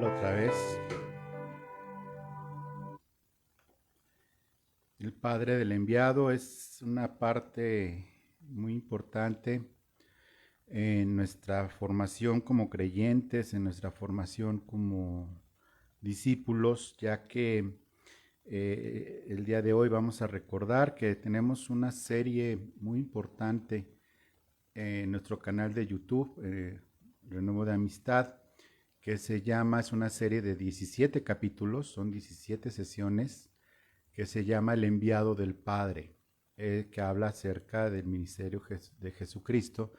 Hola otra vez. El Padre del Enviado es una parte muy importante en nuestra formación como creyentes, en nuestra formación como discípulos, ya que el día de hoy vamos a recordar que tenemos una serie muy importante en nuestro canal de YouTube, Renuevo de Amistad, que es una serie de 17 capítulos, son 17 sesiones, que se llama El enviado del Padre, que habla acerca del ministerio de Jesucristo,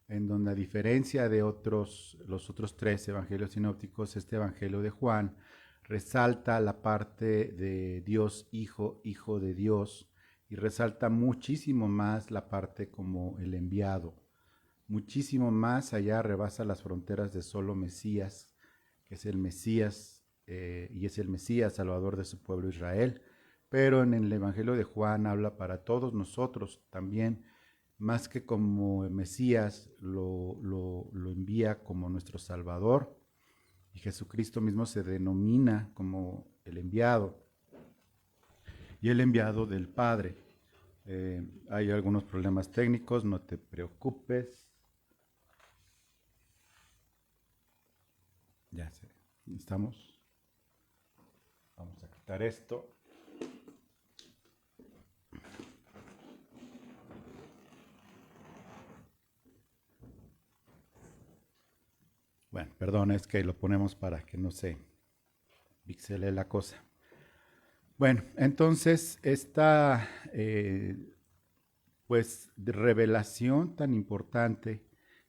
en donde a diferencia de los otros tres evangelios sinópticos, este evangelio de Juan resalta la parte de Dios Hijo, Hijo de Dios, y resalta muchísimo más la parte como el enviado, muchísimo más allá, rebasa las fronteras de solo Mesías, que es el Mesías, y es el Mesías Salvador de su pueblo Israel, pero en el Evangelio de Juan habla para todos nosotros también, más que como Mesías, lo envía como nuestro Salvador, y Jesucristo mismo se denomina como el enviado, y el enviado del Padre. Hay algunos problemas técnicos, no te preocupes. Ya sé, estamos. Vamos a quitar esto. Bueno, perdón, es que lo ponemos para que no se pixele la cosa. Bueno, entonces esta pues de revelación tan importante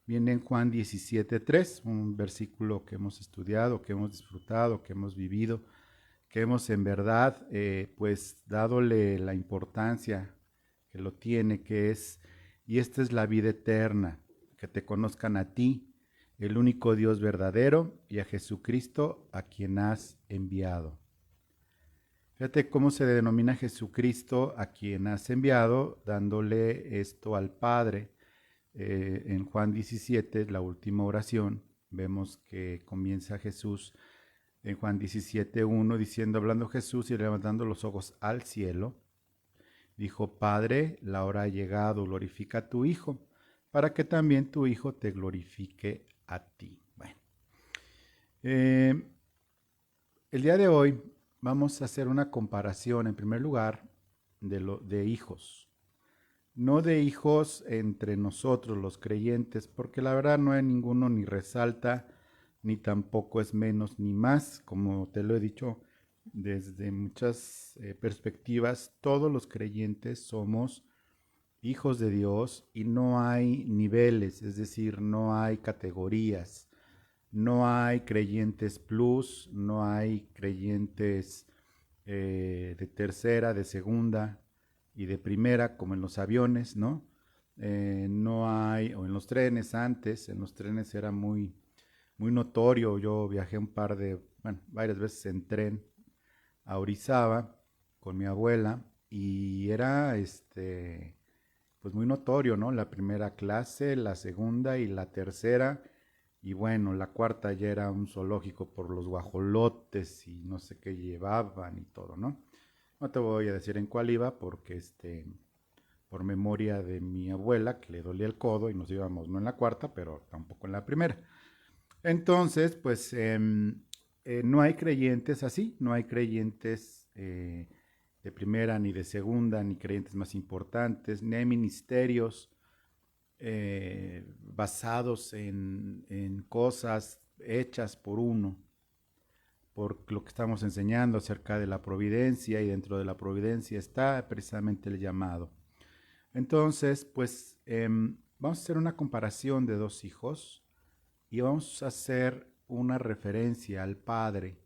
viene en Juan 17:3, un versículo que hemos estudiado, que hemos disfrutado, que hemos vivido, que hemos en verdad pues dadole la importancia que lo tiene, que es, y esta es la vida eterna, que te conozcan a ti, el único Dios verdadero, y a Jesucristo a quien has enviado. Fíjate cómo se denomina Jesucristo a quien has enviado, dándole esto al Padre. En Juan 17, la última oración, vemos que comienza Jesús en Juan 17:1 diciendo, hablando Jesús y levantando los ojos al cielo, dijo, Padre, la hora ha llegado, glorifica a tu Hijo, para que también tu Hijo te glorifique a ti. Bueno, eh, el día de hoy vamos a hacer una comparación, en primer lugar, de hijos. No de hijos entre nosotros los creyentes, porque la verdad no hay ninguno ni resalta, ni tampoco es menos ni más, como te lo he dicho desde muchas perspectivas, todos los creyentes somos hijos de Dios y no hay niveles, es decir, no hay categorías, no hay creyentes plus, no hay creyentes de tercera, de segunda y de primera, como en los aviones, ¿no? No hay, o en los trenes antes, en los trenes era muy notorio, yo viajé bueno, varias veces en tren a Orizaba con mi abuela y era pues muy notorio, ¿no? La primera clase, la segunda y la tercera. Y bueno, la cuarta ya era un zoológico por los guajolotes y no sé qué llevaban y todo, ¿no? No te voy a decir en cuál iba porque por memoria de mi abuela que le dolía el codo y nos íbamos no en la cuarta, pero tampoco en la primera. Entonces, pues no hay creyentes así, no hay creyentes de primera ni de segunda, ni creyentes más importantes, ni hay ministerios basados en cosas hechas por uno, por lo que estamos enseñando acerca de la providencia, y dentro de la providencia está precisamente el llamado. Entonces, pues vamos a hacer una comparación de dos hijos y vamos a hacer una referencia al Padre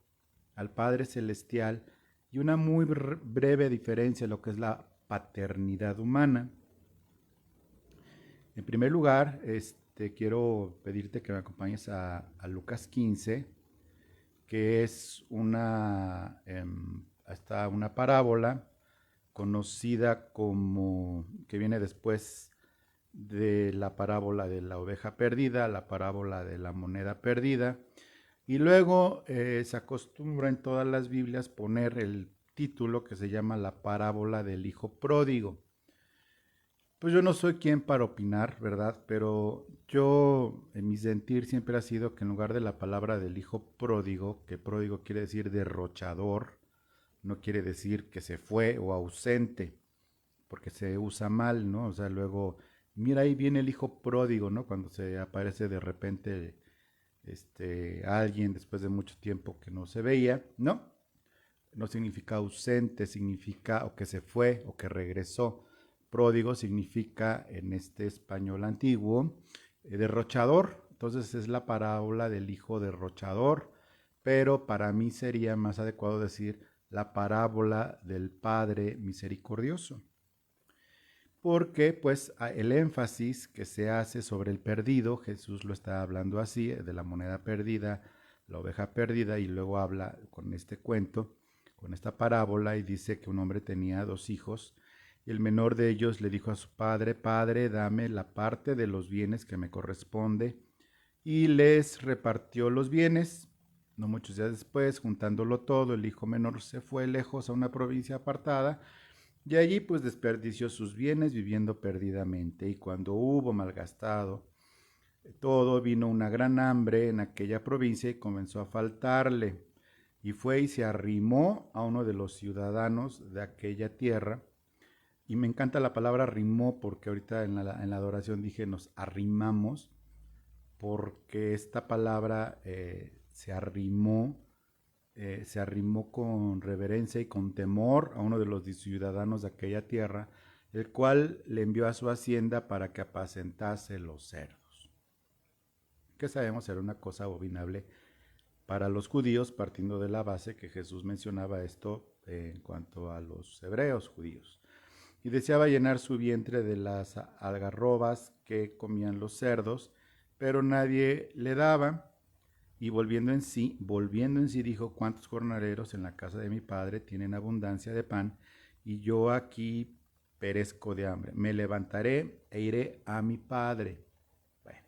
Celestial, y una muy breve diferencia de lo que es la paternidad humana. En primer lugar, quiero pedirte que me acompañes a Lucas 15, que es hasta una parábola conocida como, que viene después de la parábola de la oveja perdida, la parábola de la moneda perdida, Y luego se acostumbra en todas las Biblias poner el título que se llama la parábola del hijo pródigo. Pues yo no soy quien para opinar, ¿verdad? Pero yo, en mi sentir, siempre ha sido que en lugar de la palabra del hijo pródigo, que pródigo quiere decir derrochador, no quiere decir que se fue o ausente, porque se usa mal, ¿no? O sea, luego, mira, ahí viene el hijo pródigo, ¿no? Cuando se aparece de repente alguien después de mucho tiempo que no se veía, ¿no? No significa ausente, significa o que se fue o que regresó. Pródigo significa en este español antiguo derrochador. Entonces es la parábola del hijo derrochador, pero para mí sería más adecuado decir la parábola del padre misericordioso. Porque pues el énfasis que se hace sobre el perdido, Jesús lo está hablando así, de la moneda perdida, la oveja perdida, y luego habla con este cuento, con esta parábola, y dice que un hombre tenía 2 hijos, y el menor de ellos le dijo a su padre: Padre, dame la parte de los bienes que me corresponde, y les repartió los bienes. No muchos días después, juntándolo todo, el hijo menor se fue lejos a una provincia apartada, y allí pues desperdició sus bienes viviendo perdidamente. Y cuando hubo malgastado todo, vino una gran hambre en aquella provincia y comenzó a faltarle. Y fue y se arrimó a uno de los ciudadanos de aquella tierra. Y me encanta la palabra arrimó, porque ahorita en la adoración dije nos arrimamos, porque esta palabra se arrimó con reverencia y con temor a uno de los ciudadanos de aquella tierra, el cual le envió a su hacienda para que apacentase los cerdos. Que sabemos era una cosa abominable para los judíos, partiendo de la base que Jesús mencionaba esto en cuanto a los hebreos judíos. Y deseaba llenar su vientre de las algarrobas que comían los cerdos, pero nadie le daba. Y volviendo en sí, dijo: ¿Cuántos jornaleros en la casa de mi padre tienen abundancia de pan, y yo aquí perezco de hambre? Me levantaré e iré a mi padre. Bueno,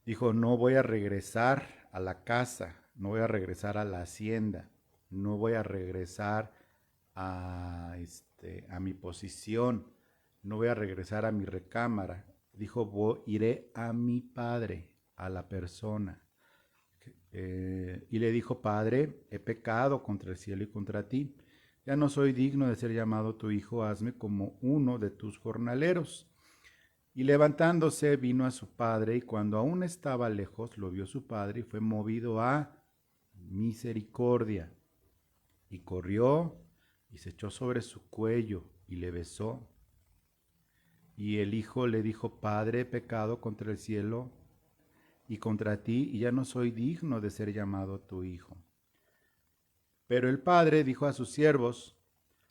dijo: no voy a regresar a la casa, no voy a regresar a la hacienda, no voy a regresar a mi posición, no voy a regresar a mi recámara. Dijo: iré a mi padre, a la persona. Y le dijo: Padre, he pecado contra el cielo y contra ti. Ya no soy digno de ser llamado tu hijo, hazme como uno de tus jornaleros. Y levantándose vino a su padre, y cuando aún estaba lejos lo vio su padre, y fue movido a misericordia. Y corrió y se echó sobre su cuello y le besó. Y el hijo le dijo: Padre, he pecado contra el cielo y contra ti, y ya no soy digno de ser llamado tu hijo. Pero el padre dijo a sus siervos: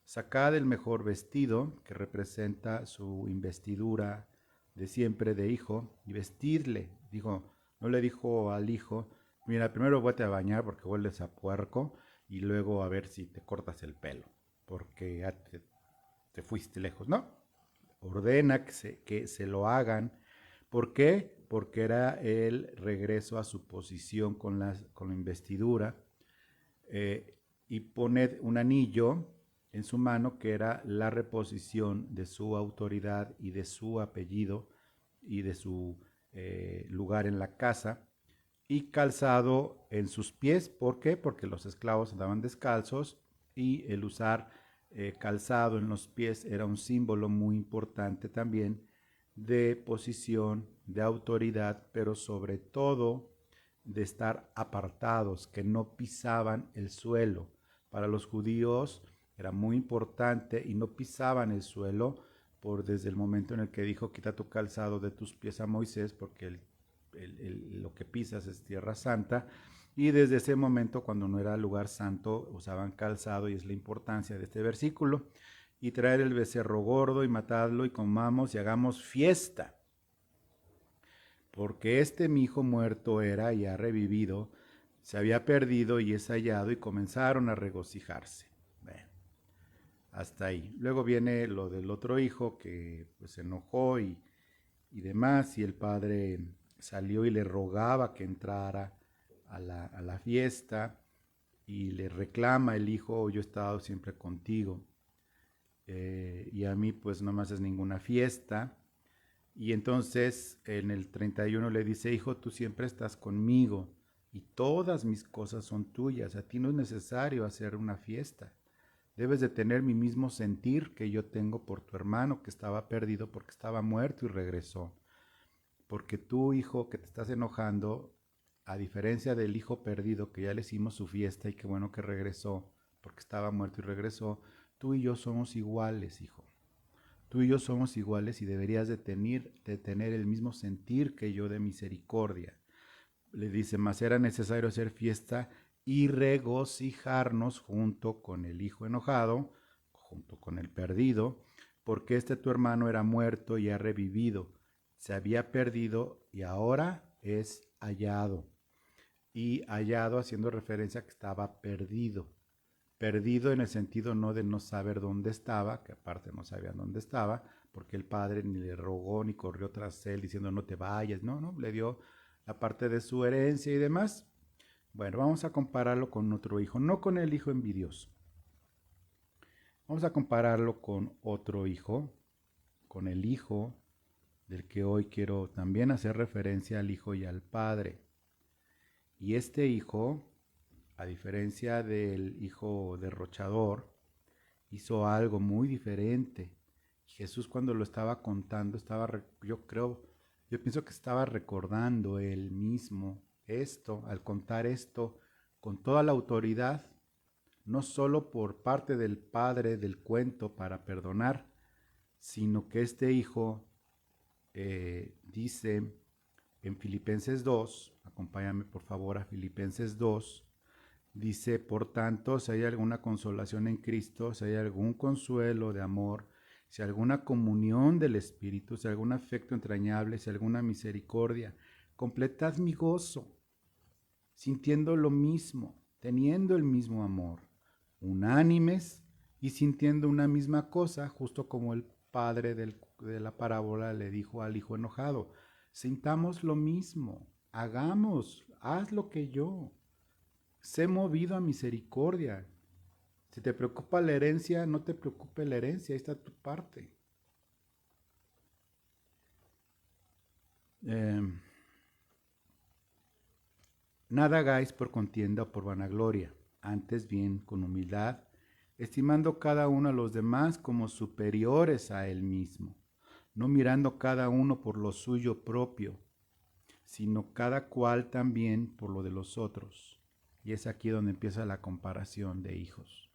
sacad el mejor vestido, que representa su investidura de siempre de hijo, y vestidle. Dijo, no le dijo al hijo: mira, primero vete a bañar porque hueles a puerco, y luego a ver si te cortas el pelo, porque ya te fuiste lejos. No, ordena que se lo hagan. ¿Por qué? Porque era el regreso a su posición con la investidura. Y poned un anillo en su mano, que era la reposición de su autoridad y de su apellido y de su lugar en la casa, y calzado en sus pies. ¿Por qué? Porque los esclavos andaban descalzos, y el usar calzado en los pies era un símbolo muy importante también de posición, de autoridad, pero sobre todo de estar apartados, que no pisaban el suelo. Para los judíos era muy importante, y no pisaban el suelo desde el momento en el que dijo: quita tu calzado de tus pies a Moisés, porque lo que pisas es tierra santa. Y desde ese momento, cuando no era lugar santo, usaban calzado, y es la importancia de este versículo. Y traer el becerro gordo y matadlo, y comamos y hagamos fiesta, porque mi hijo muerto era y ha revivido, se había perdido y es hallado. Y comenzaron a regocijarse. Bueno, hasta ahí. Luego viene lo del otro hijo, que pues se enojó y demás, y el padre salió y le rogaba que entrara a la fiesta y le reclama el hijo, yo he estado siempre contigo y a mí pues no me haces ninguna fiesta. Y entonces en el 31 le dice, hijo, tú siempre estás conmigo y todas mis cosas son tuyas, a ti no es necesario hacer una fiesta. Debes de tener mi mismo sentir que yo tengo por tu hermano que estaba perdido porque estaba muerto y regresó. Porque tú, hijo, que te estás enojando, a diferencia del hijo perdido que ya le hicimos su fiesta y qué bueno que regresó porque estaba muerto y regresó, tú y yo somos iguales, hijo. Tú y yo somos iguales y deberías de tener el mismo sentir que yo de misericordia. Le dice, mas era necesario hacer fiesta y regocijarnos junto con el hijo enojado, junto con el perdido, porque tu hermano era muerto y ha revivido, se había perdido y ahora es hallado. Y hallado haciendo referencia a que estaba perdido. Perdido en el sentido no de no saber dónde estaba, que aparte no sabían dónde estaba, porque el padre ni le rogó ni corrió tras él diciendo no te vayas, no, le dio la parte de su herencia y demás. Bueno, vamos a compararlo con otro hijo, no con el hijo envidioso. Vamos a compararlo con otro hijo, con el hijo del que hoy quiero también hacer referencia al hijo y al padre. Y este hijo, a diferencia del hijo derrochador, hizo algo muy diferente. Jesús cuando lo estaba contando, yo pienso que estaba recordando él mismo esto, al contar esto con toda la autoridad, no solo por parte del padre del cuento para perdonar, sino que este hijo dice en Filipenses 2, acompáñame por favor a Filipenses 2, dice, por tanto, si hay alguna consolación en Cristo, si hay algún consuelo de amor, si alguna comunión del Espíritu, si algún afecto entrañable, si alguna misericordia, completad mi gozo, sintiendo lo mismo, teniendo el mismo amor, unánimes y sintiendo una misma cosa, justo como el padre de la parábola le dijo al hijo enojado, sintamos lo mismo, haz lo que yo. Sé movido a misericordia. Si te preocupa la herencia, no te preocupe la herencia, ahí está tu parte. Nada hagáis por contienda o por vanagloria, antes bien con humildad, estimando cada uno a los demás como superiores a él mismo, no mirando cada uno por lo suyo propio, sino cada cual también por lo de los otros. Y es aquí donde empieza la comparación de hijos.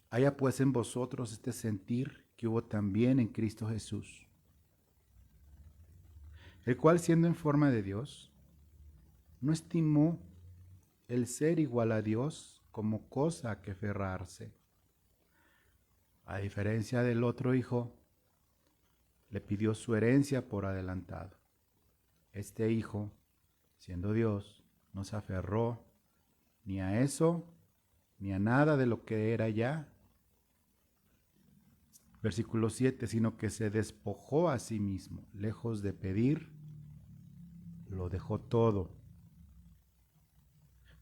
Haya pues en vosotros este sentir que hubo también en Cristo Jesús, el cual siendo en forma de Dios, no estimó el ser igual a Dios como cosa a que aferrarse. A diferencia del otro hijo, le pidió su herencia por adelantado. Este hijo, siendo Dios, no se aferró ni a eso, ni a nada de lo que era ya. Versículo 7, sino que se despojó a sí mismo, lejos de pedir, lo dejó todo,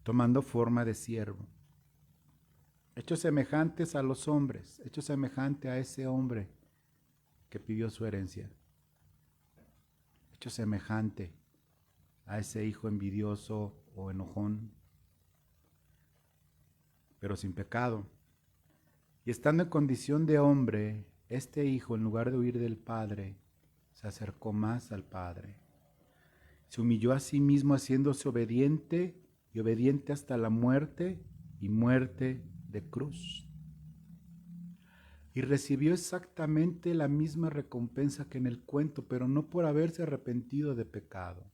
tomando forma de siervo. Hechos semejantes a los hombres, hechos semejante a ese hombre que pidió su herencia. Hechos semejante a ese hijo envidioso o enojón, pero sin pecado. Y estando en condición de hombre, este hijo, en lugar de huir del Padre, se acercó más al Padre. Se humilló a sí mismo haciéndose obediente y obediente hasta la muerte y muerte de cruz. Y recibió exactamente la misma recompensa que en el cuento, pero no por haberse arrepentido de pecado,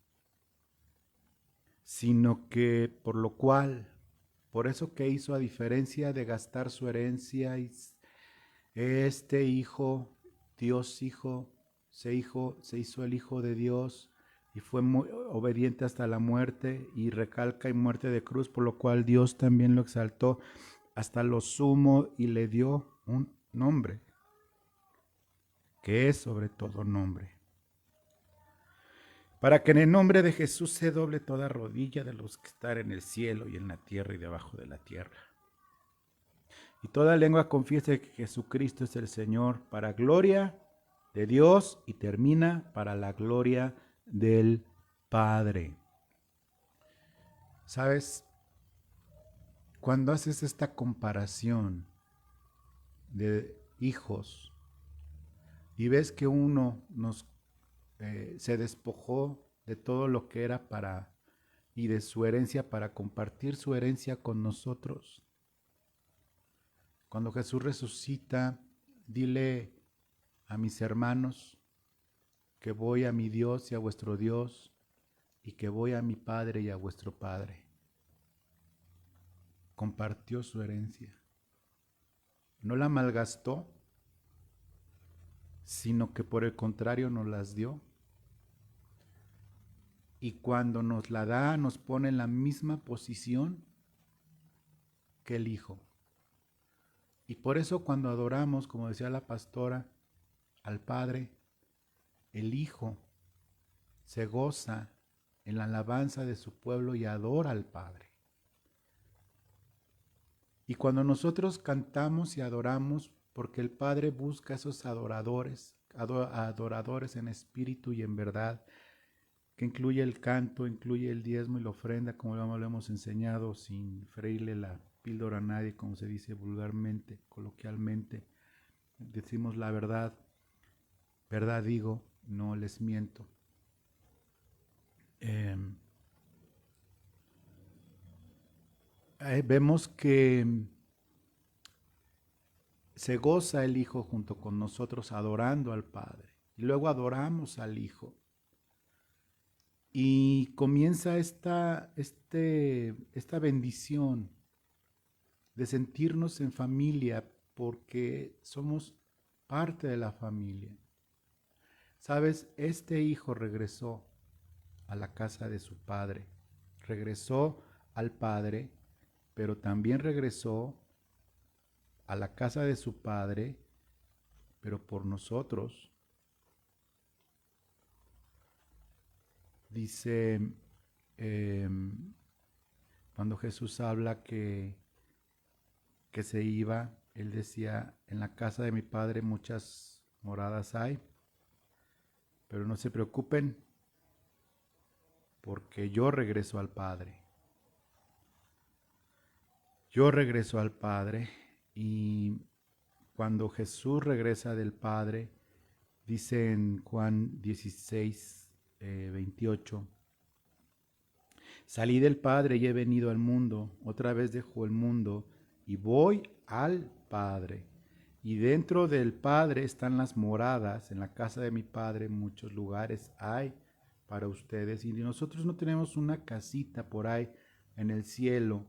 sino que por lo cual, por eso que hizo, a diferencia de gastar su herencia, este hijo, Dios hijo, se hizo el Hijo de Dios y fue muy obediente hasta la muerte, y recalca en muerte de cruz, por lo cual Dios también lo exaltó hasta lo sumo y le dio un nombre, que es sobre todo nombre. para que en el nombre de Jesús se doble toda rodilla de los que están en el cielo y en la tierra y debajo de la tierra. Y toda lengua confiese que Jesucristo es el Señor, para gloria de Dios, y termina para la gloria del Padre. ¿Sabes? Cuando haces esta comparación de hijos y ves que uno se despojó de todo lo que era para y de su herencia para compartir su herencia con nosotros. Cuando Jesús resucita, dile a mis hermanos que voy a mi Dios y a vuestro Dios, y que voy a mi Padre y a vuestro Padre. Compartió su herencia. No la malgastó, sino que por el contrario nos las dio. Y cuando nos la da, nos pone en la misma posición que el Hijo. Y por eso cuando adoramos, como decía la pastora, al Padre, el Hijo se goza en la alabanza de su pueblo y adora al Padre. Y cuando nosotros cantamos y adoramos, porque el Padre busca esos adoradores en espíritu y en verdad, que incluye el canto, incluye el diezmo y la ofrenda, como lo hemos enseñado, sin freírle la píldora a nadie, como se dice vulgarmente, coloquialmente. Decimos la verdad, verdad digo, no les miento. Vemos que se goza el Hijo junto con nosotros adorando al Padre. Y luego adoramos al Hijo. Y comienza esta bendición de sentirnos en familia porque somos parte de la familia. Sabes, este hijo regresó a la casa de su padre, regresó al padre, pero también regresó a la casa de su padre, pero por nosotros. Dice, cuando Jesús habla que se iba, él decía, en la casa de mi padre muchas moradas hay, pero no se preocupen, porque yo regreso al Padre. Yo regreso al Padre, y cuando Jesús regresa del Padre, dice en Juan 16, 28, salí del Padre y he venido al mundo, otra vez dejo el mundo y voy al Padre. Y dentro del Padre están las moradas, en la casa de mi Padre muchos lugares hay para ustedes. Y nosotros no tenemos una casita por ahí en el cielo,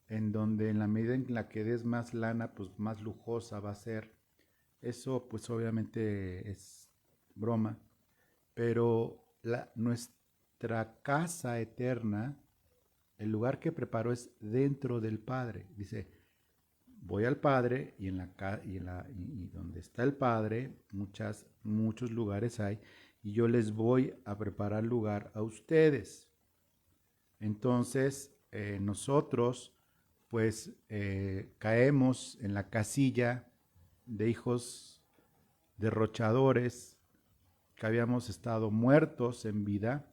en donde en la medida en la que des más lana, pues más lujosa va a ser. Eso pues obviamente es broma, pero nuestra casa eterna, el lugar que preparó es dentro del Padre. Dice, voy al Padre y y donde está el Padre, muchos lugares hay, y yo les voy a preparar lugar a ustedes. Entonces, nosotros pues caemos en la casilla de hijos derrochadores, que habíamos estado muertos en vida,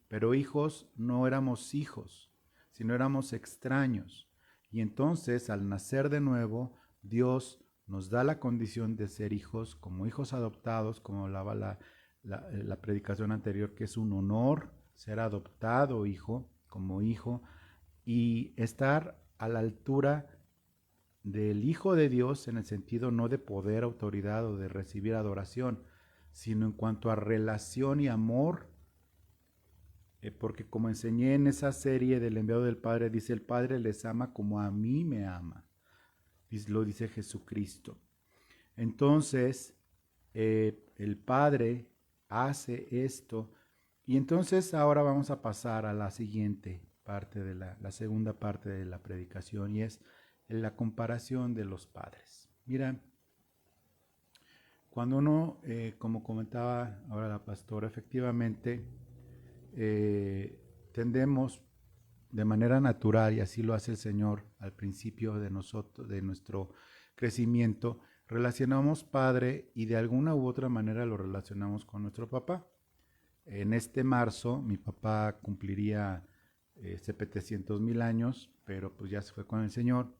pero hijos no éramos hijos, sino éramos extraños. Y entonces, al nacer de nuevo, Dios nos da la condición de ser hijos, como hijos adoptados, como hablaba la predicación anterior, que es un honor ser adoptado hijo, como hijo, y estar a la altura del Hijo de Dios en el sentido no de poder, autoridad o de recibir adoración, sino en cuanto a relación y amor, porque como enseñé en esa serie del enviado del Padre, dice el Padre les ama como a mí me ama, lo dice Jesucristo. Entonces, el Padre hace esto, y entonces ahora vamos a pasar a la siguiente parte de la segunda parte de la predicación, y es la comparación de los padres. Mira, cuando uno, como comentaba ahora la pastora, efectivamente tendemos de manera natural, y así lo hace el Señor al principio de nuestro crecimiento, relacionamos padre y de alguna u otra manera lo relacionamos con nuestro papá. En este marzo mi papá cumpliría 700,000 años, pero pues ya se fue con el Señor.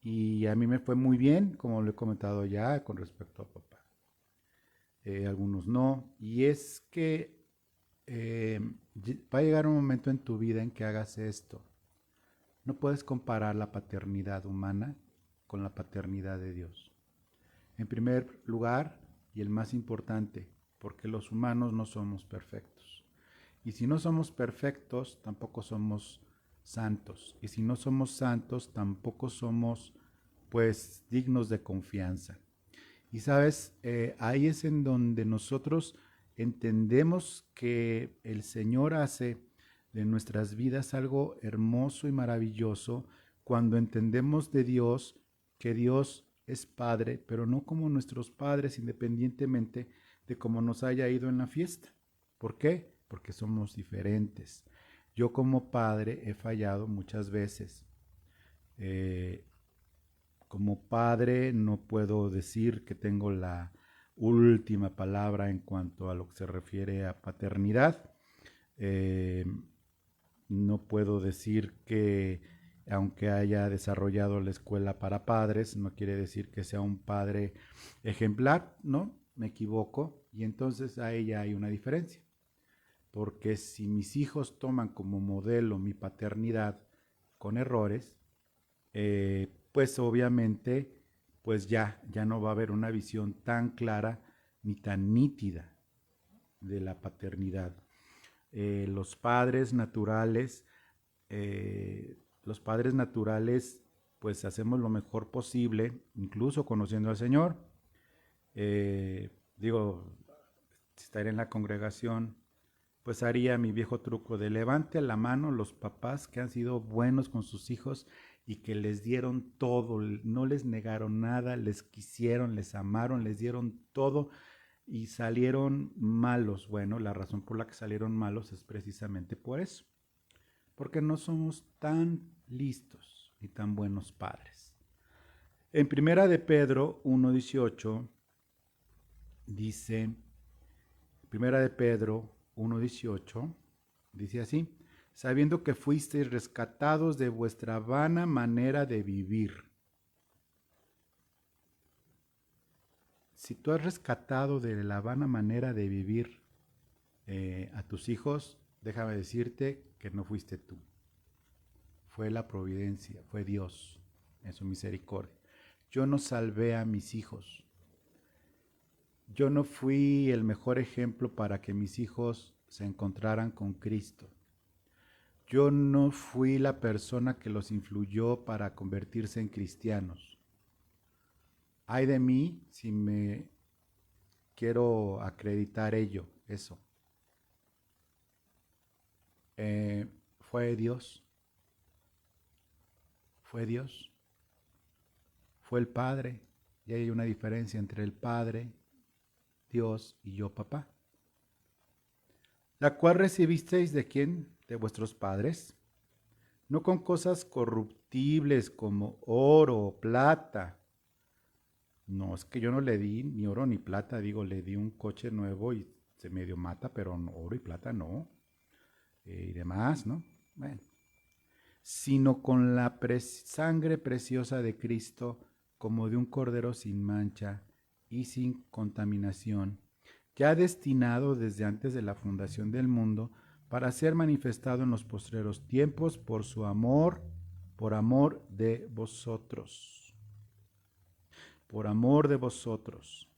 Y a mí me fue muy bien, como lo he comentado ya, con respecto a papá. Algunos no. Y es que va a llegar un momento en tu vida en que hagas esto. No puedes comparar la paternidad humana con la paternidad de Dios. En primer lugar, y el más importante, porque los humanos no somos perfectos. Y si no somos perfectos, tampoco somos santos. Y si no somos santos, tampoco somos, pues, dignos de confianza. Y sabes, ahí es en donde nosotros entendemos que el Señor hace de nuestras vidas algo hermoso y maravilloso cuando entendemos de Dios que Dios es Padre, pero no como nuestros padres, independientemente de cómo nos haya ido en la fiesta. ¿Por qué? Porque somos diferentes. Yo como padre he fallado muchas veces. Como padre no puedo decir que tengo la última palabra en cuanto a lo que se refiere a paternidad. Eh, no puedo decir que aunque haya desarrollado la escuela para padres, no quiere decir que sea un padre ejemplar, ¿no? Me equivoco y entonces ahí ya hay una diferencia. Porque si mis hijos toman como modelo mi paternidad con errores, pues obviamente pues ya no va a haber una visión tan clara ni tan nítida de la paternidad. Los padres naturales, pues hacemos lo mejor posible, incluso conociendo al Señor. Digo, si estar en la congregación, pues haría mi viejo truco de levante la mano los papás que han sido buenos con sus hijos y que les dieron todo, no les negaron nada, les quisieron, les amaron, les dieron todo y salieron malos. Bueno, la razón por la que salieron malos es precisamente por eso, porque no somos tan listos ni tan buenos padres. En Primera de Pedro 1:18 dice, Primera de Pedro 1:18 dice así: sabiendo que fuisteis rescatados de vuestra vana manera de vivir. Si tú has rescatado de la vana manera de vivir a tus hijos, déjame decirte que no fuiste tú. Fue la providencia, fue Dios en su misericordia. Yo no salvé a mis hijos. Yo no fui el mejor ejemplo para que mis hijos se encontraran con Cristo. Yo no fui la persona que los influyó para convertirse en cristianos. Ay de mí si me quiero acreditar eso. Fue Dios. Fue Dios. Fue el Padre. Y hay una diferencia entre el Padre, Dios y yo, papá. La cual recibisteis ¿de quién? De vuestros padres. No con cosas corruptibles como oro o plata. No, es que yo no le di ni oro ni plata, digo, le di un coche nuevo y se medio mata, pero oro y plata no. Y demás, ¿no? Bueno. Sino con la sangre preciosa de Cristo, como de un cordero sin mancha y sin contaminación, ya destinado desde antes de la fundación del mundo, para ser manifestado en los postreros tiempos por su amor, por amor de vosotros. Por amor de vosotros.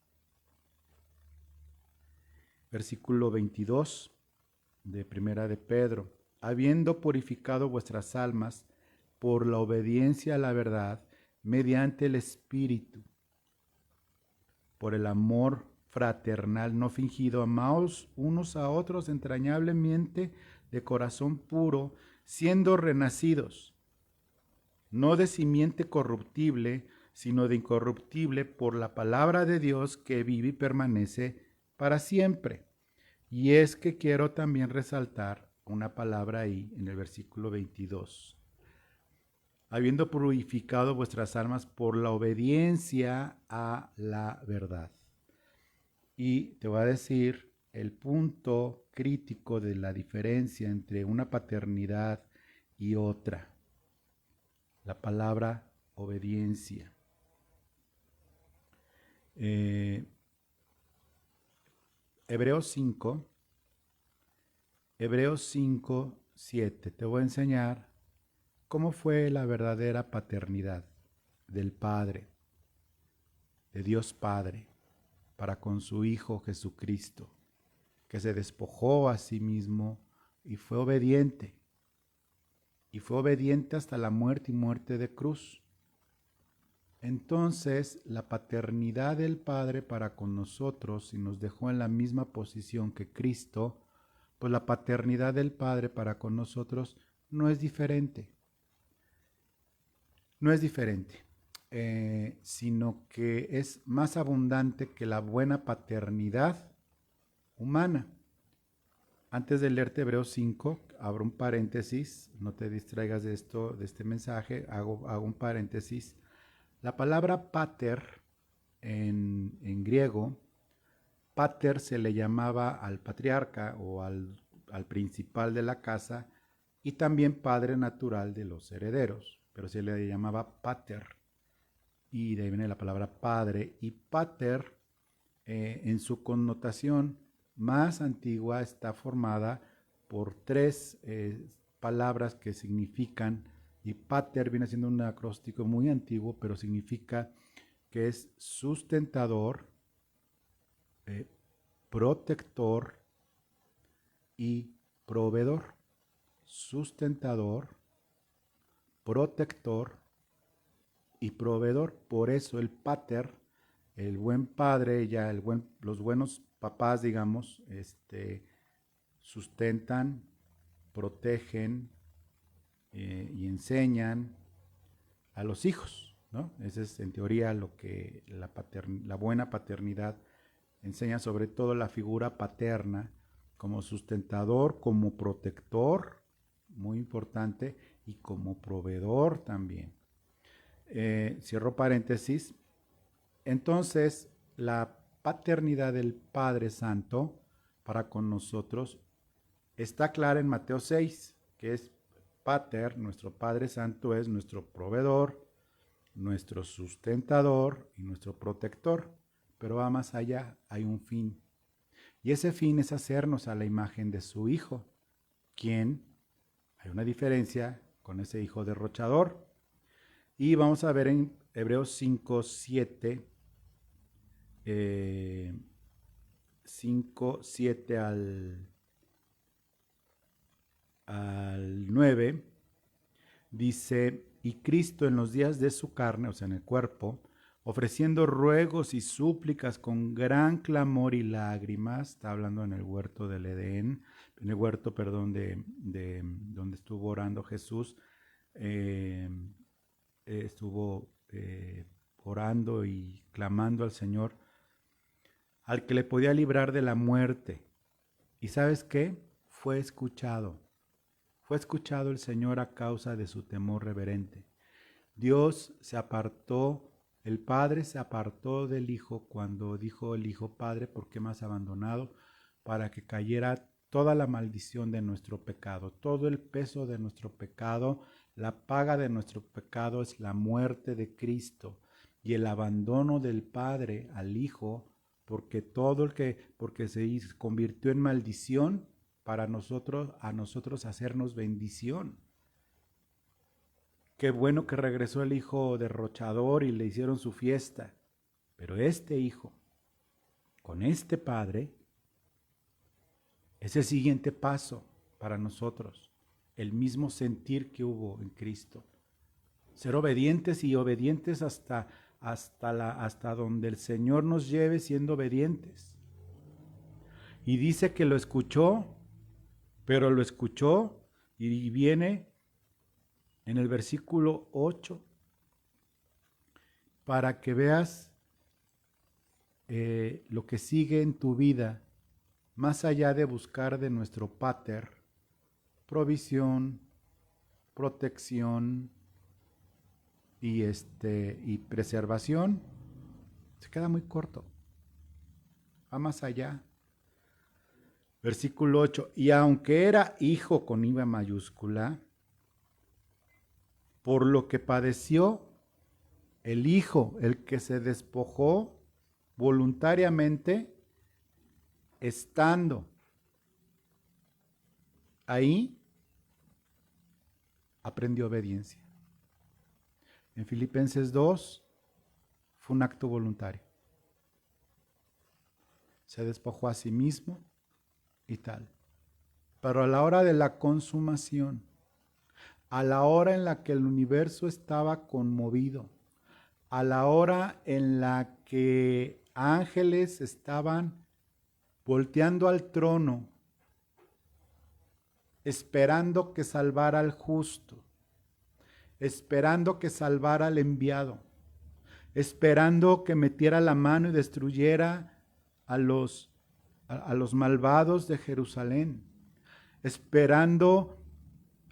Versículo 22 de Primera de Pedro. Habiendo purificado vuestras almas por la obediencia a la verdad, mediante el Espíritu, por el amor fraternal no fingido, amaos unos a otros entrañablemente de corazón puro, siendo renacidos, no de simiente corruptible, sino de incorruptible, por la palabra de Dios que vive y permanece para siempre. Y es que quiero también resaltar una palabra ahí en el versículo 22. Habiendo purificado vuestras almas por la obediencia a la verdad. Y te voy a decir el punto crítico de la diferencia entre una paternidad y otra. La palabra obediencia. Hebreos 5, 7. Te voy a enseñar cómo fue la verdadera paternidad del Padre, de Dios Padre, para con su Hijo Jesucristo, que se despojó a sí mismo y fue obediente. Y fue obediente hasta la muerte y muerte de cruz. Entonces, la paternidad del Padre para con nosotros, si nos dejó en la misma posición que Cristo, pues la paternidad del Padre para con nosotros no es diferente. No es diferente, sino que es más abundante que la buena paternidad humana. Antes de leerte Hebreos 5, abro un paréntesis, no te distraigas de esto, de este mensaje, hago un paréntesis. La palabra pater en griego, pater se le llamaba al patriarca o al principal de la casa y también padre natural de los herederos, pero se le llamaba pater y de ahí viene la palabra padre. Y pater en su connotación más antigua está formada por tres palabras que significan, y pater viene siendo un acróstico muy antiguo, pero significa que es sustentador, protector y proveedor. Sustentador, protector y proveedor. Por eso el pater, el buen padre, ya los buenos papás, digamos, sustentan, protegen y enseñan a los hijos, ¿no? Ese es en teoría lo que la buena paternidad enseña, sobre todo la figura paterna como sustentador, como protector, muy importante, y como proveedor también. Cierro paréntesis. Entonces, la paternidad del Padre Santo para con nosotros está clara en Mateo 6, que es Pater, nuestro Padre Santo es nuestro proveedor, nuestro sustentador y nuestro protector. Pero va más allá, hay un fin. Y ese fin es hacernos a la imagen de su Hijo, quien, hay una diferencia con ese hijo derrochador. Y vamos a ver en Hebreos 5, 7, 5, 7 al 9, dice, y Cristo en los días de su carne, o sea, en el cuerpo, ofreciendo ruegos y súplicas con gran clamor y lágrimas, está hablando en el huerto del Edén, en el huerto, perdón, de donde estuvo orando Jesús, estuvo orando y clamando al Señor, al que le podía librar de la muerte. ¿Y sabes qué? Fue escuchado. Fue escuchado el Señor a causa de su temor reverente. Dios se apartó, el Padre se apartó del Hijo cuando dijo el Hijo, Padre, ¿por qué me has abandonado? Para que cayera toda la maldición de nuestro pecado, todo el peso de nuestro pecado. La paga de nuestro pecado es la muerte de Cristo y el abandono del Padre al Hijo, porque se convirtió en maldición para nosotros, a nosotros hacernos bendición. Qué bueno que regresó el hijo derrochador y le hicieron su fiesta. Pero este hijo, con este padre, es el siguiente paso para nosotros. El mismo sentir que hubo en Cristo. Ser obedientes y obedientes hasta donde el Señor nos lleve siendo obedientes. Y dice que lo escuchó, pero lo escuchó y viene en el versículo 8 para que veas lo que sigue en tu vida más allá de buscar de nuestro Pater provisión, protección y preservación, se queda muy corto, va más allá. Versículo 8, y aunque era hijo con I mayúscula, por lo que padeció el hijo, el que se despojó voluntariamente, estando ahí, aprendió obediencia. En Filipenses 2 fue un acto voluntario. Se despojó a sí mismo y tal. Pero a la hora de la consumación, a la hora en la que el universo estaba conmovido, a la hora en la que ángeles estaban volteando al trono, esperando que salvara al justo, esperando que salvara al enviado, esperando que metiera la mano y destruyera a los malvados de Jerusalén, esperando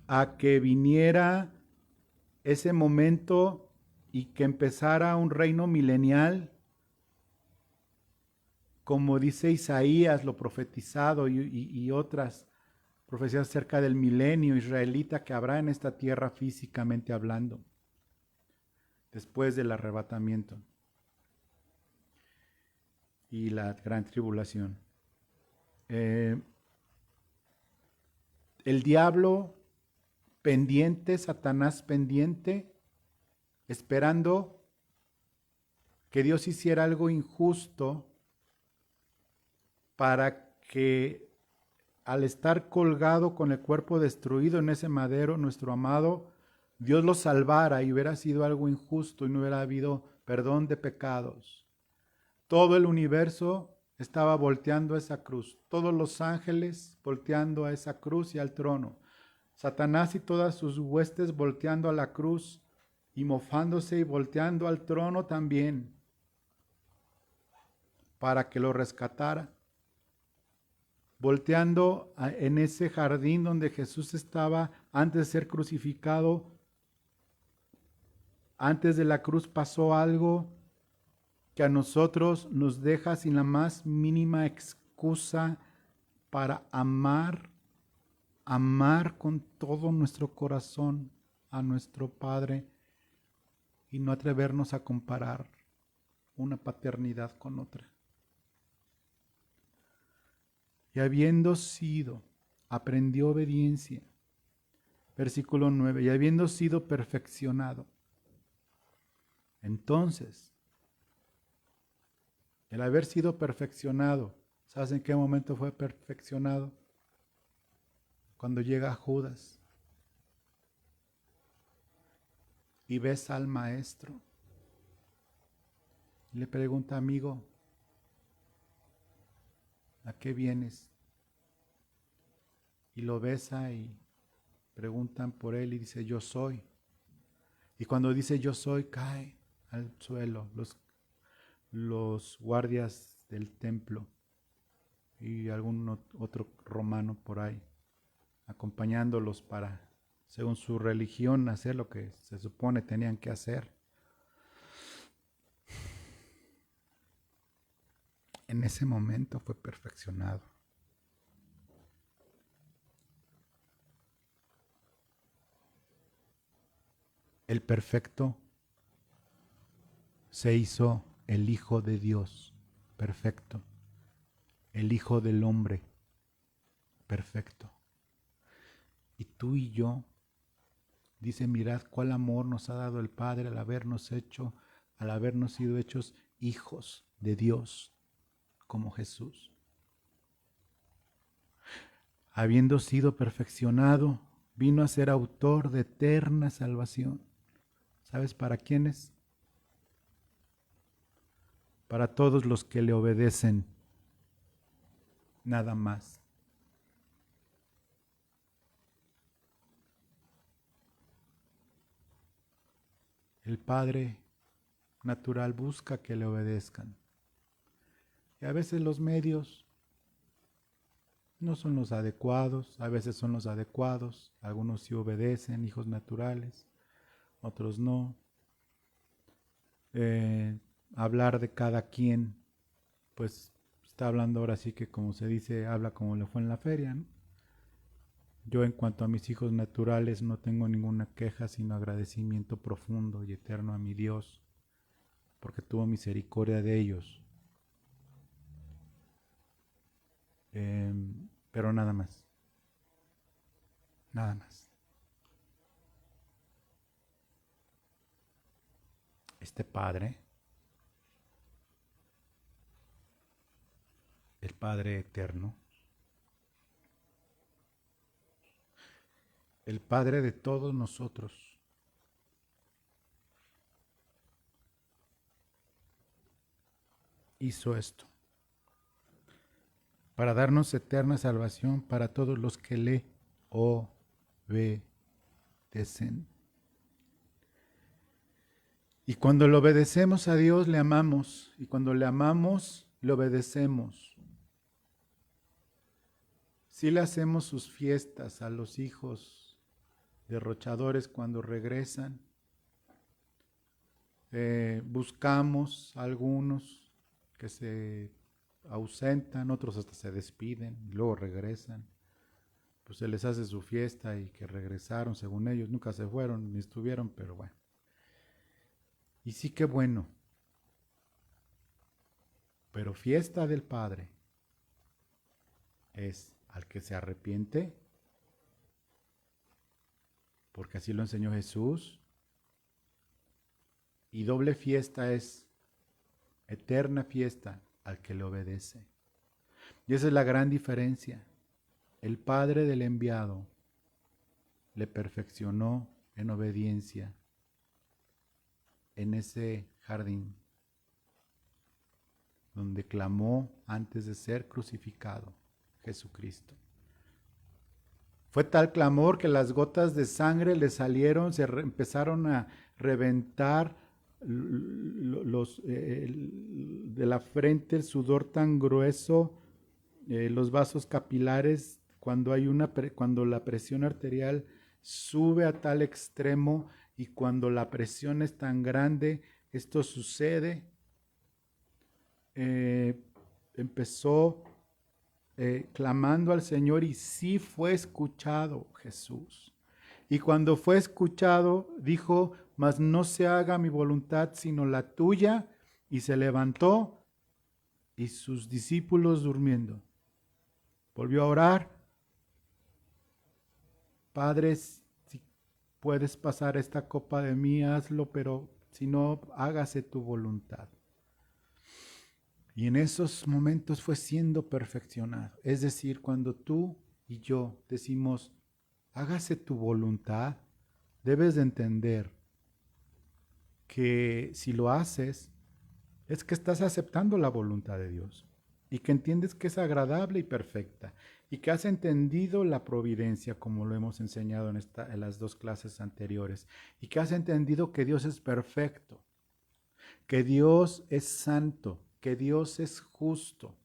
a que viniera ese momento y que empezara un reino milenial, como dice Isaías, lo profetizado, y otras profecías acerca del milenio israelita que habrá en esta tierra físicamente hablando, después del arrebatamiento y la gran tribulación. El diablo pendiente, Satanás pendiente, esperando que Dios hiciera algo injusto para que al estar colgado con el cuerpo destruido en ese madero, nuestro amado, Dios lo salvara y hubiera sido algo injusto y no hubiera habido perdón de pecados. Todo el universo estaba volteando a esa cruz, todos los ángeles volteando a esa cruz y al trono. Satanás y todas sus huestes volteando a la cruz y mofándose y volteando al trono también para que lo rescatara. Volteando en ese jardín donde Jesús estaba antes de ser crucificado. Antes de la cruz pasó algo que a nosotros nos deja sin la más mínima excusa para amar con todo nuestro corazón a nuestro Padre y no atrevernos a comparar una paternidad con otra. Y habiendo sido, aprendió obediencia. Versículo 9, y habiendo sido perfeccionado. Entonces, el haber sido perfeccionado, ¿sabes en qué momento fue perfeccionado? Cuando llega Judas y besa al maestro. Y le pregunta, amigo, ¿a qué vienes? Y lo besa y preguntan por él y dice, yo soy. Y cuando dice yo soy, cae al suelo los guardias del templo y algún otro romano por ahí, acompañándolos para, según su religión, hacer lo que se supone tenían que hacer. En ese momento fue perfeccionado. El perfecto se hizo el Hijo de Dios, perfecto. El Hijo del Hombre, perfecto. Y tú y yo, dice, mirad cuál amor nos ha dado el Padre al habernos sido hechos hijos de Dios, como Jesús. Habiendo sido perfeccionado, vino a ser autor de eterna salvación. ¿Sabes para quiénes? Para todos los que le obedecen, nada más. El Padre natural busca que le obedezcan. Y a veces los medios No son los adecuados, a veces son los adecuados, algunos sí obedecen, hijos naturales, otros no. Eh, Hablar de cada quien, pues está hablando ahora sí que como se dice, habla como le fue en la feria, ¿no? Yo en cuanto a mis hijos naturales no tengo ninguna queja, sino agradecimiento profundo y eterno a mi Dios, porque tuvo misericordia de ellos. Eh, pero nada más, nada más. Este Padre, el Padre eterno, el Padre de todos nosotros, hizo esto para darnos eterna salvación para todos los que le obedecen. Y cuando le obedecemos a Dios, le amamos. Y cuando le amamos, le obedecemos. Si le hacemos sus fiestas a los hijos derrochadores cuando regresan, buscamos a algunos que se ausentan, otros hasta se despiden y luego regresan. Pues se les hace su fiesta y que regresaron, según ellos, nunca se fueron ni estuvieron, pero bueno. Y sí que bueno, pero fiesta del Padre es al que se arrepiente, porque así lo enseñó Jesús, y doble fiesta es eterna fiesta al que le obedece. Y esa es la gran diferencia. El Padre del enviado le perfeccionó en obediencia en ese jardín donde clamó antes de ser crucificado Jesucristo. Fue tal clamor que las gotas de sangre le salieron, empezaron a reventar de la frente, el sudor tan grueso, los vasos capilares, cuando la presión arterial sube a tal extremo y cuando la presión es tan grande, esto sucede. Empezó clamando al Señor y sí fue escuchado Jesús. Y cuando fue escuchado, dijo, mas no se haga mi voluntad sino la tuya, y se levantó y sus discípulos durmiendo. Volvió a orar, Padre, si puedes pasar esta copa de mí, hazlo, pero si no, hágase tu voluntad. Y en esos momentos fue siendo perfeccionado. Es decir, cuando tú y yo decimos, hágase tu voluntad, debes de entender que si lo haces, es que estás aceptando la voluntad de Dios y que entiendes que es agradable y perfecta y que has entendido la providencia como lo hemos enseñado en las dos clases anteriores y que has entendido que Dios es perfecto, que Dios es santo, que Dios es justo.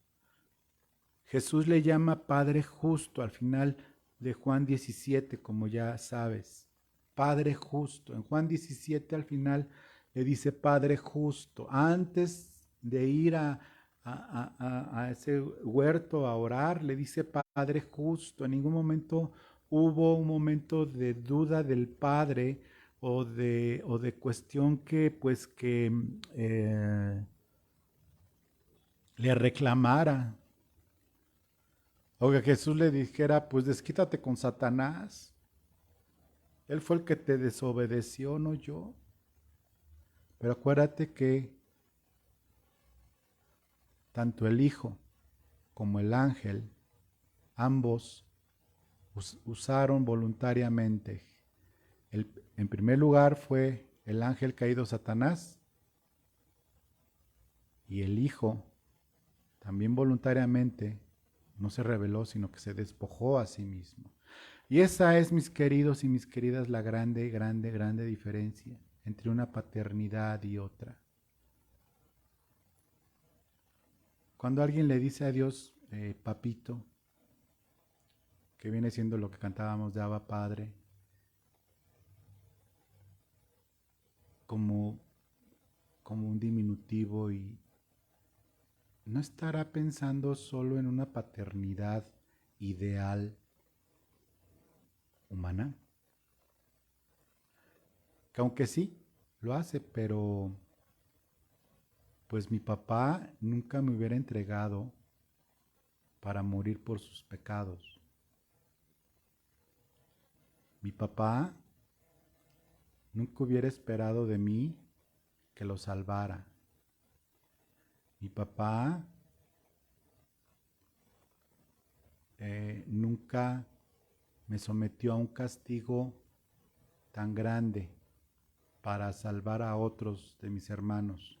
Jesús le llama Padre justo al final de Juan 17, como ya sabes. Padre justo. En Juan 17 al final le dice Padre justo. Antes de ir a ese huerto a orar, le dice Padre justo. En ningún momento hubo un momento de duda del Padre o de cuestión le reclamara. O que Jesús le dijera, pues desquítate con Satanás. Él fue el que te desobedeció, no yo. Pero acuérdate que tanto el Hijo como el ángel, ambos usaron voluntariamente. En primer lugar fue el ángel caído Satanás y el Hijo también voluntariamente no se rebeló, sino que se despojó a sí mismo. Y esa es, mis queridos y mis queridas, la grande, grande, grande diferencia entre una paternidad y otra. Cuando alguien le dice a Dios, papito, que viene siendo lo que cantábamos de Abba Padre, como, como un diminutivo, y no estará pensando solo en una paternidad ideal humana, que aunque sí, lo hace, pero pues mi papá nunca me hubiera entregado para morir por sus pecados. Mi papá nunca hubiera esperado de mí que lo salvara. Mi papá nunca me sometió a un castigo tan grande para salvar a otros de mis hermanos.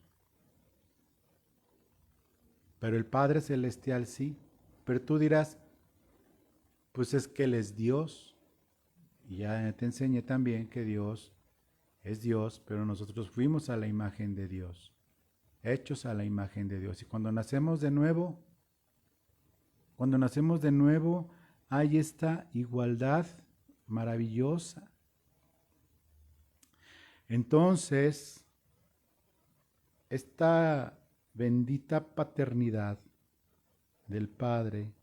Pero el Padre Celestial sí. Pero tú dirás, pues es que Él es Dios. Y ya te enseñé también que Dios es Dios, pero nosotros fuimos a la imagen de Dios, hechos a la imagen de Dios. Y cuando nacemos de nuevo, hay esta igualdad maravillosa. Entonces, esta bendita paternidad del Padre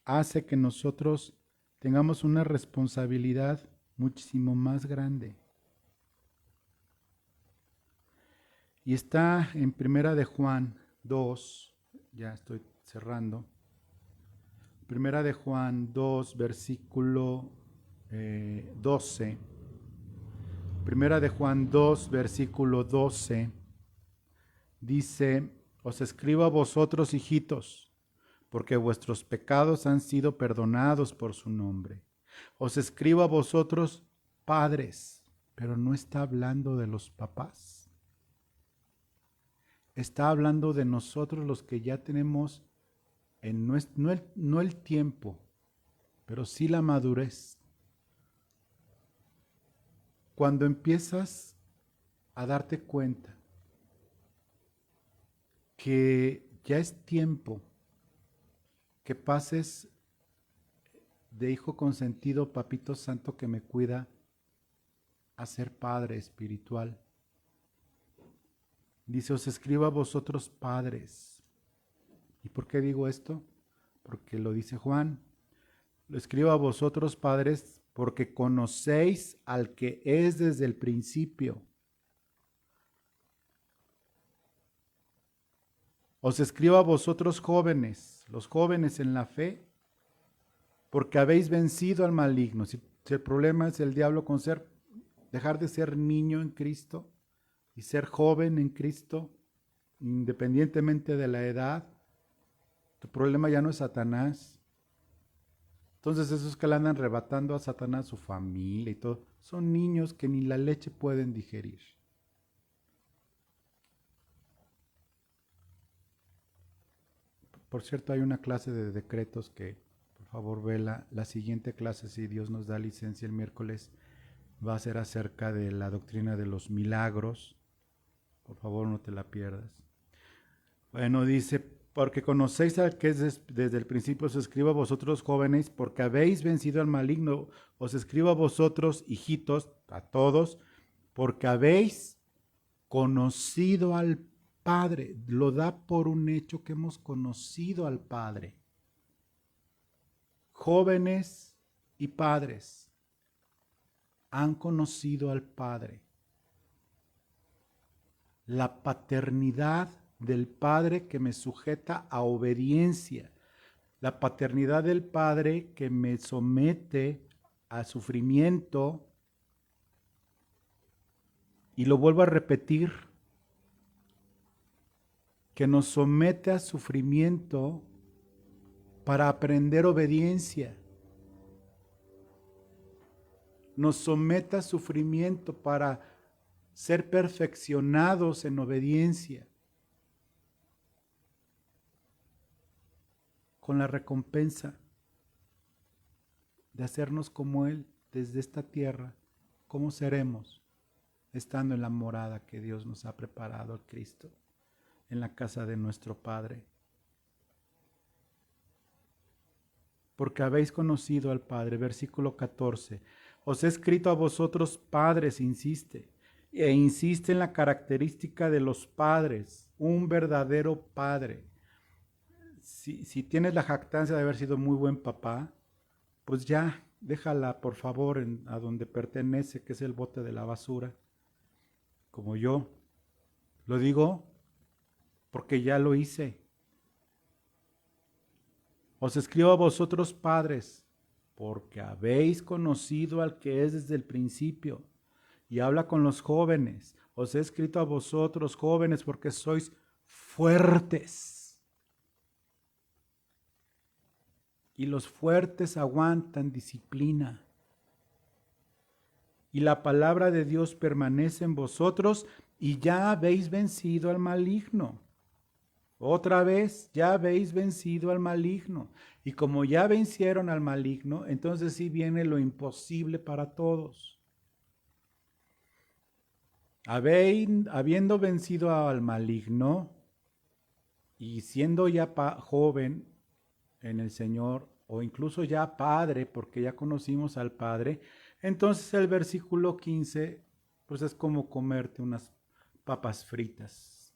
hace que nosotros tengamos una responsabilidad muchísimo más grande. Y está en Primera de Juan 2, ya estoy cerrando. Primera de Juan 2, versículo 12. Primera de Juan 2, versículo 12. Dice, os escribo a vosotros, hijitos, porque vuestros pecados han sido perdonados por su nombre. Os escribo a vosotros, padres, pero no está hablando de los papás. Está hablando de nosotros los que ya tenemos no el tiempo, pero sí la madurez. Cuando empiezas a darte cuenta que ya es tiempo que pases de hijo consentido, papito santo que me cuida, a ser padre espiritual. Dice, os escribo a vosotros padres. ¿Y por qué digo esto? Porque lo dice Juan. Lo escribo a vosotros padres porque conocéis al que es desde el principio. Os escribo a vosotros jóvenes, los jóvenes en la fe, porque habéis vencido al maligno. Si el problema es el diablo con dejar de ser niño en Cristo y ser joven en Cristo, independientemente de la edad, tu problema ya no es Satanás. Entonces esos que le andan arrebatando a Satanás su familia y todo, son niños que ni la leche pueden digerir. Por cierto, hay una clase de decretos que, por favor, vela. La siguiente clase, si Dios nos da licencia el miércoles, va a ser acerca de la doctrina de los milagros. Por favor, no te la pierdas. Bueno, dice, porque conocéis al que es desde el principio, os escribo a vosotros jóvenes, porque habéis vencido al maligno. Os escribo a vosotros, hijitos, a todos, porque habéis conocido al Padre. Lo da por un hecho que hemos conocido al Padre. Jóvenes y padres han conocido al Padre. La paternidad del Padre que me sujeta a obediencia. La paternidad del Padre que me somete a sufrimiento. Y lo vuelvo a repetir, que nos somete a sufrimiento para aprender obediencia. Nos somete a sufrimiento para ser perfeccionados en obediencia, con la recompensa de hacernos como Él desde esta tierra. ¿Cómo seremos estando en la morada que Dios nos ha preparado al Cristo? en la casa de nuestro Padre. Porque habéis conocido al Padre. Versículo 14. Os he escrito a vosotros padres, insiste. E insiste en la característica de los padres. Un verdadero padre. Si tienes la jactancia de haber sido muy buen papá, pues ya, déjala por favor a donde pertenece, que es el bote de la basura. Como yo. Lo digo porque ya lo hice. Os escribo a vosotros padres, porque habéis conocido al que es desde el principio. Y habla con los jóvenes. Os he escrito a vosotros jóvenes porque sois fuertes. Y los fuertes aguantan disciplina. Y la palabra de Dios permanece en vosotros y ya habéis vencido al maligno. Otra vez, ya habéis vencido al maligno. Y como ya vencieron al maligno, entonces sí viene lo imposible para todos. Habiendo vencido al maligno y siendo ya joven en el Señor, o incluso ya padre, porque ya conocimos al Padre, entonces el versículo 15, pues es como comerte unas papas fritas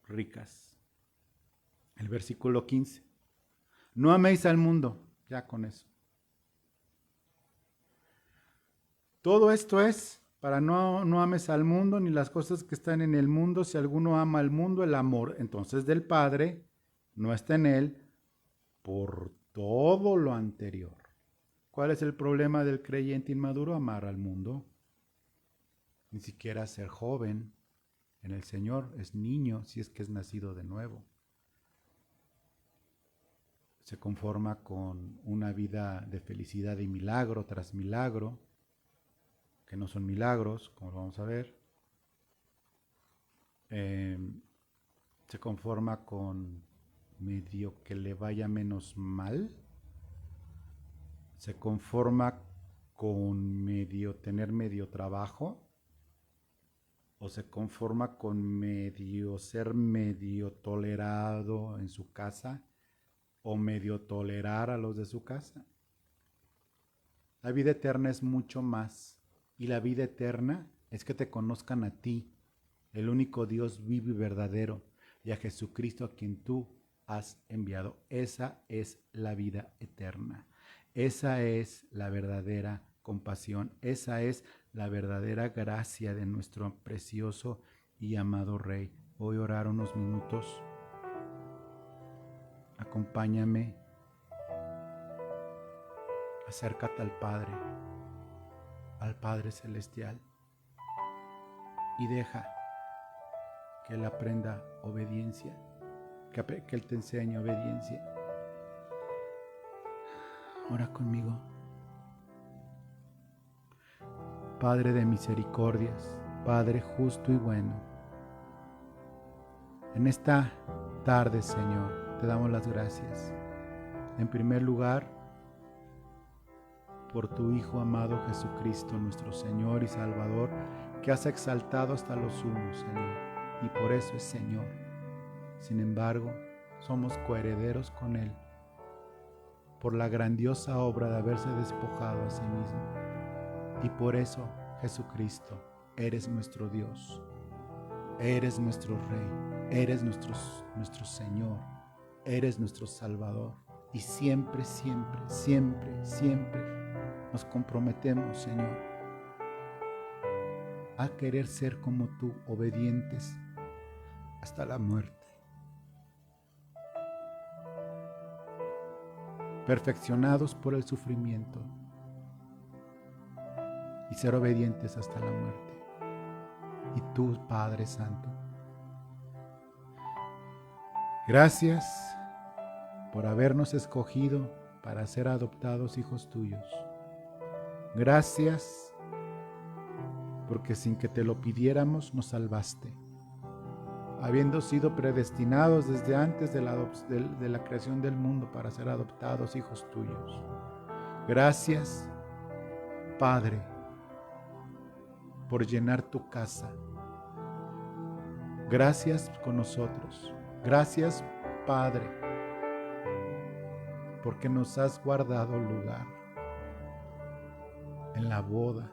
ricas. El versículo 15. No améis al mundo, ya con eso. Todo esto es para no ames al mundo ni las cosas que están en el mundo. Si alguno ama al mundo, el amor entonces del Padre no está en él por todo lo anterior. ¿Cuál es el problema del creyente inmaduro? Amar al mundo. Ni siquiera ser joven en el Señor, es niño si es que es nacido de nuevo. Se conforma con una vida de felicidad y milagro tras milagro, que no son milagros, como lo vamos a ver. Se conforma con medio que le vaya menos mal. Se conforma con tener medio trabajo. O se conforma con ser medio tolerado en su casa, o medio tolerar a los de su casa. La vida eterna es mucho más, y la vida eterna es que te conozcan a ti, el único Dios vivo y verdadero, y a Jesucristo a quien tú has enviado. Esa es la vida eterna. Esa es la verdadera compasión. Esa es la verdadera gracia de nuestro precioso y amado Rey. Voy a orar unos minutos. Acompáñame. Acércate al Padre Celestial, y deja que Él aprenda obediencia, que Él te enseñe obediencia. Ora conmigo. Padre de misericordias, Padre justo y bueno, en esta tarde, Señor, te damos las gracias. En primer lugar, por tu Hijo amado Jesucristo, nuestro Señor y Salvador, que has exaltado hasta lo sumo, Señor, y por eso es Señor. Sin embargo, somos coherederos con Él, por la grandiosa obra de haberse despojado a sí mismo. Y por eso, Jesucristo, eres nuestro Dios, eres nuestro Rey, eres nuestro Señor, eres nuestro Salvador. Y siempre, siempre, siempre, siempre nos comprometemos, Señor, a querer ser como tú, obedientes hasta la muerte, perfeccionados por el sufrimiento, y ser obedientes hasta la muerte. Y tú, Padre Santo, gracias por habernos escogido para ser adoptados hijos tuyos. Gracias porque sin que te lo pidiéramos nos salvaste, habiendo sido predestinados desde antes de la creación del mundo para ser adoptados hijos tuyos. Gracias, Padre, por llenar tu casa Gracias con nosotros. Gracias, Padre, porque nos has guardado lugar en la boda,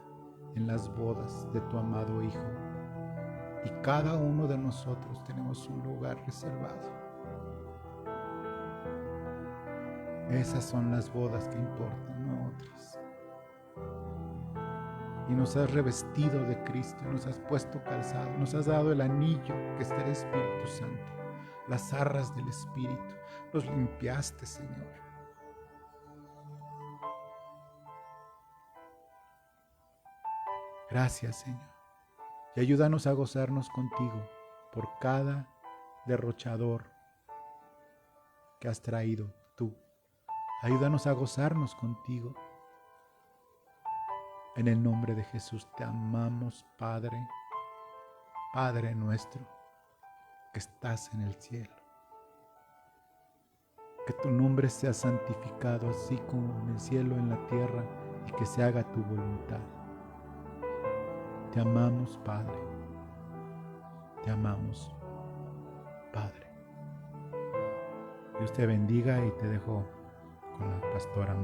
en las bodas de tu amado Hijo. Y cada uno de nosotros tenemos un lugar reservado. Esas son las bodas que importan, no otras. Y nos has revestido de Cristo, nos has puesto calzado, nos has dado el anillo que es el Espíritu Santo, las arras del Espíritu. Los limpiaste, Señor. Gracias, Señor. Y ayúdanos a gozarnos contigo por cada derrochador que has traído tú. Ayúdanos a gozarnos contigo. En el nombre de Jesús te amamos, Padre, Padre nuestro, que estás en el cielo. Que tu nombre sea santificado, así como en el cielo, en la tierra, y que se haga tu voluntad. Te amamos, Padre. Te amamos, Padre. Dios te bendiga y te dejo con la pastora.